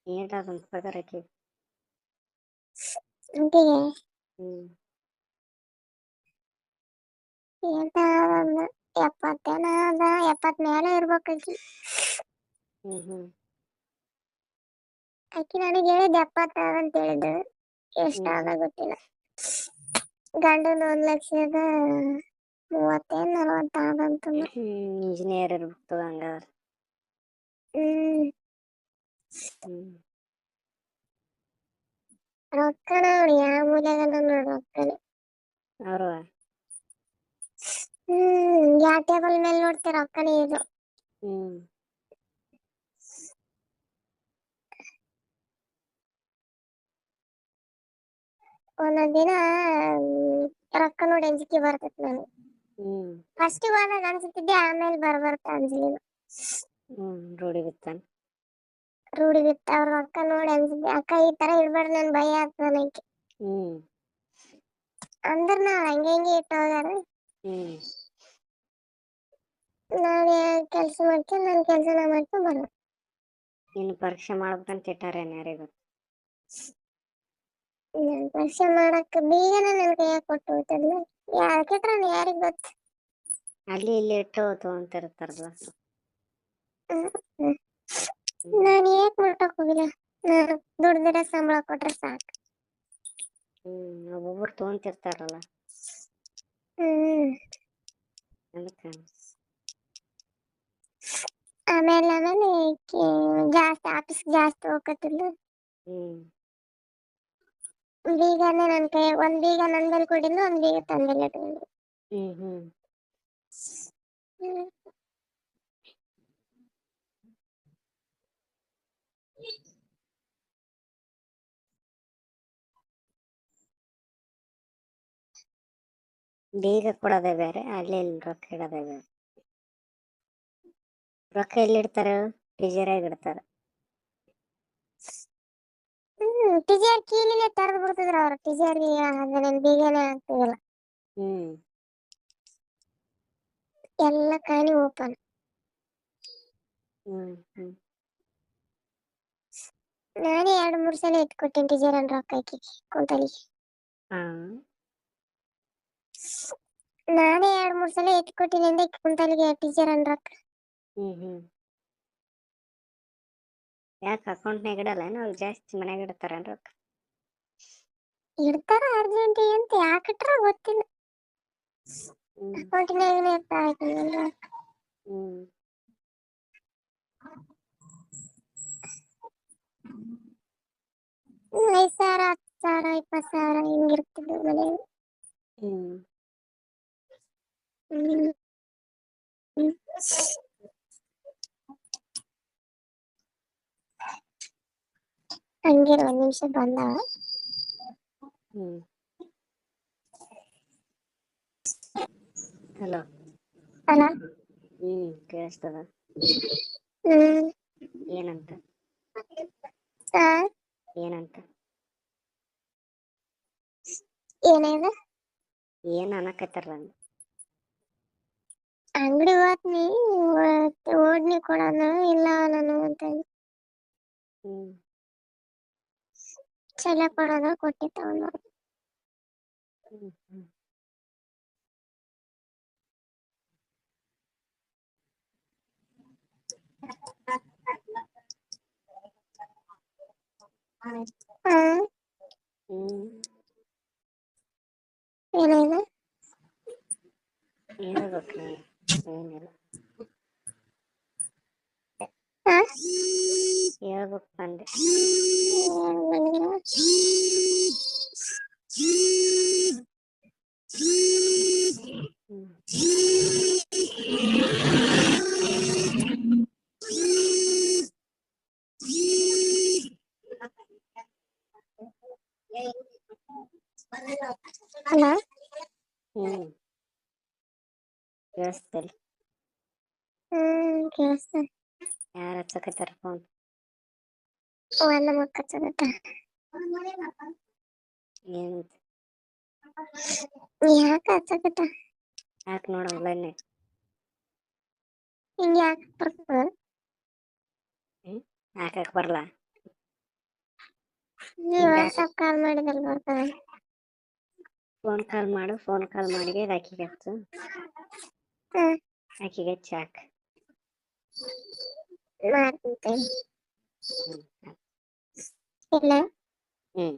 ಏಟಾದಂತ ಪಗಾರ ಆಕಿ ಅಂಟಿಗೆ ಹ್ಮ್ ಎಂತ ಒಂದು 70 ಅದ 70 ಮೇಲೆ ಇರ್ಬೇಕಿ. ಹ್ಮ್ ಆಕಿ ನನಗೆ ಹೇಳಿದ್ 70 ಅಂತ ಹೇಳಿದ್ದು. ಎಷ್ಟ ಹ್ಮ್ ಆದ ಗೊತ್ತಿಲ್ಲ. ಗಂಡನ 1,30,40 ಆದಂತಂದ. ಇಂಜಿನಿಯರ್ ಇರ್ಬೇಕು ಹಂಗಾದ್ರೆ. ಹ್ಮ್ ಹ್ಮ್ ರೊಕ್ಕ ನೋಡಿ ಯಾವ ಮೂಲೆಗಲ್ಲ ನೋಡಿ ರೊಕ್ಕನೆ. ಅವ್ರ ಯಾವ ಟೇಬಲ್ ಮೇಲೆ ನೋಡ್ತೀರ ರೊಕ್ಕನೇ ಇದು. ಹ್ಮ್ ಒಂದೊಂದ್ ದಿನ ರೊಕ್ಕ ನೋಡಿ ಅಂಜಿಕೆ ಬರ್ತೈತಿ ನನಗೆ. ಹ್ಮ್ ಫಸ್ಟ್ ಹೋದಾಗ ಅನ್ಸುತ್ತಿದ್ದೆ, ಆಮೇಲೆ ಬರ್ತಾ ಅಂಜಲಿಲ್ಲ. ರೂಢಿ ಬಿತ್ತಾನ. ರೂಢಿ ಬಿತ್ತ. ಅವ್ರ ರೊಕ್ಕ ನೋಡಿ ಅನ್ಸುತ್ತೆ, ಅಕ್ಕ ಈ ತರ ಇಡ್ಬಾರ್ದು ನನ್ ಭಯ ಆಗ್ತದ ನನಗೆ. ಹ್ಮ್ ಅಂದ್ರ ನಾ ಹಂಗೆ ಇಟ್ಟು ಹೋಗಾರ. ಹ್ಮ್ ನಾನು ಕೆಲಸ ಮಾಡ್ಕೊಂಡು ನನ್ನ ಕೆಲಸ ನಾ ಮಾಡ್ಕೊಂಡು ಬರೋದು. ಇನ್ನು ಪರೀಕ್ಷೆ ಮಾಡ್ಬೇಕಂತ ಇಟ್ಟಾರೇನು ಯಾರಿಗ್ ಗೊತ್ತು. ಪರೀಕ್ಷೆ ಮಾಡಕ್ ಬೀಗನ ನನ್ ಕೈಯಾಗ ಕೊಟ್ಟು ಹೋಗ್ತದ್ಲ. ಯಾರಿಗ್ ಗೊತ್ತು. ಅಲ್ಲಿ ಇಲ್ಲಿ ಇಟ್ಟು ತಗೊಂತಿರ್ತಾರಲ್ಲ. ನಾನು ಏಕ್ ಮುಟ್ಟಕ್ ಹೋಗಿಲ್ಲ. ನಾನು ದುಡ್ದಿರ ಸಂಬಳ ಕೊಟ್ರೆ ಸಾಕು. ಒಬ್ಬೊಬ್ರು ತಗೊಂತಿರ್ತಾರಲ್ಲ. ಅದಕ್ಕೆ ಆಮೇಲೆ ಜಾಸ್ತಿ ಆಫೀಸ್ ಜಾಸ್ತಿ ಹೋಗಕತ್ತಿಲ್ಲ. ಹ್ಮ್ ಬೀಗನೇ ನನ್ ಕೈ ಒಂದ್ ಬೀಗ ನನ್ ಬಲ್ಲಿ ಕೊಟ್ಟಿದ್ಲು, ಒಂದ್ ಬೀಗ ತನ್ ಬಲ್ಲಿ ಇಟ್ಕೊಂಡಿದ್ಲು. ಹ್ಮ್ ಬೀಗ ಕೊಡೋದೇ ಬೇರೆ, ಅಲ್ಲಿ ಇಲ್ಲಿ ರೊಕ್ಕ ಇಡೋದೇ ಬೇರೆ. ರೊಕ್ಕ ಎಲ್ಲಿ ಇಡ್ತಾರ? ಟಿಜರಾಗಿ ಇಡ್ತಾರ. ಟಿಜರ್ ಕೀಲಿನೇ ತೆರೆದು ಬಿಡ್ತಿದ್ರ ಅವ್ರು. ಟಿಜರಿ ಅದನ್ನ ಬೀಗನೇ ಆಗ್ತಿದಿಲ್ಲ. ಹ್ಮ್ ಎಲ್ಲ ಖಾಲಿ ಓಪನ್. ಹ್ಮ್ ನಾನೇ 2-3 ಸಲ ಎತ್ಕೊಟ್ಟೇನಿ ಟಿಜರನ್ ರೊಕ್ಕ ಆಕಿಗೆ ಕುಂತಲಿಗೆ. ನಾನೇ 2-3 ಸಲ ಎತ್ಕೊಟ್ಟಿನಿ ಅಂದೆ ಕುಂತಲಿಗೆ ಟಿಜರನ್ ರೊಕ್ಕ. ಹ್ಮ್ ಯಾಕೆ ಅಕೌಂಟ್ನಾಗ ಇಡಲ್ಲ ಏನೋ ಅವ್ರು ಜಾಸ್ತಿ ಮನ್ಯಾಗ ಇಡ್ತಾರೇನು ರೊಕ್ಕ? ಇಡ್ತಾರ ಅರ್ಜೆಂಟಿಗೆ ಅಂತ. ಯಾಕೆ ಇಟ್ರ ಗೊತ್ತಿಲ್ಲ. ಅಕೌಂಟಿನಾಗನೇ ಇರ್ತಾವ. ಹ್ಮ್ 5,000, 10,000, 20,000 ಹಿಂಗಿರ್ತಿದ್ವು ಮನೆಯಲ್ಲಿ. ಹ್ಮ್ ಹ್ಮ್ ಹಂಗೆ 1 ನಿಮಿಷ ಬಂದ. ಹ್ಮ್ ಹಲೋ. ಅಲ್ಲ. ಕೇಳಿಸ್ತದ. ಹ್ಮ್ ಏನಂತ? ಏನಂತ? ಏನಾಗ್ಯದ? ಏನ್ ಅನ್ನಕತ್ತಾರ ಅಂದೆ. ಅಂಗಡಿ ಹೋತ್ನಿ, ಓಡ್ನಿ ಕೊಡೋಣ ಇಲ್ಲ ನಾನು ಅಂತ. ಹ್ಮ್ ಚಲೋ ಕೊಡೋದ ಕೊಟ್ಟಿ ತಗೊಂಡು. ಹ್ಮ್ ಹ್ಮ್ ಏನಾಗ್ಯದ? ಹೇಳ್ಬೇಕು ನೀ. ಏನಿಲ್ಲ. ಹೇಳ್ಬೇಕು ಅಂದೆ. ಅಲ್ಲ. ಕೇಳಿಸ್ತಲ್ಲ. ಕೇಳಿಸ್ತ. ಯಾರು ಹಚ್ಚಕತ್ತಾರ ಫೋನ್? ನಮ್ಮ ಅಕ್ಕ ಹಚ್ಚಕತ್ತಾಳ. ಏನಂತ? ಯಾಕ ಹಚ್ಚಕತ್ತಾಳ? ಹಾಕ್ ನೋಡಮ್ ಲೈನ್ಯಾಗ. ಹಿಂಗ್ ಯಾಕೆ ಬರ್ತದ? ಹಾಕಕ್ ಬರ್ಲ? ನೀ ವಾಟ್ಸಪ್ ಕಾಲ್ ಮಾಡಿದಲ್ಲಿ ಬರ್ತದೆ. ಫೋನ್ ಕಾಲ್ ಮಾಡು, ಫೋನ್ ಕಾಲ್ ಮಾಡಿ ಆಕಿಗೆ ಹಚ್ಚು, ಹ್ಮ್ ಆಕಿಗೆ ಹಚ್ಚಿ ಹಾಕ್. ಮಾಡ್ತೀನಿ ಹ್ಮ್ ಇಲ್ಲ. ಹ್ಮ್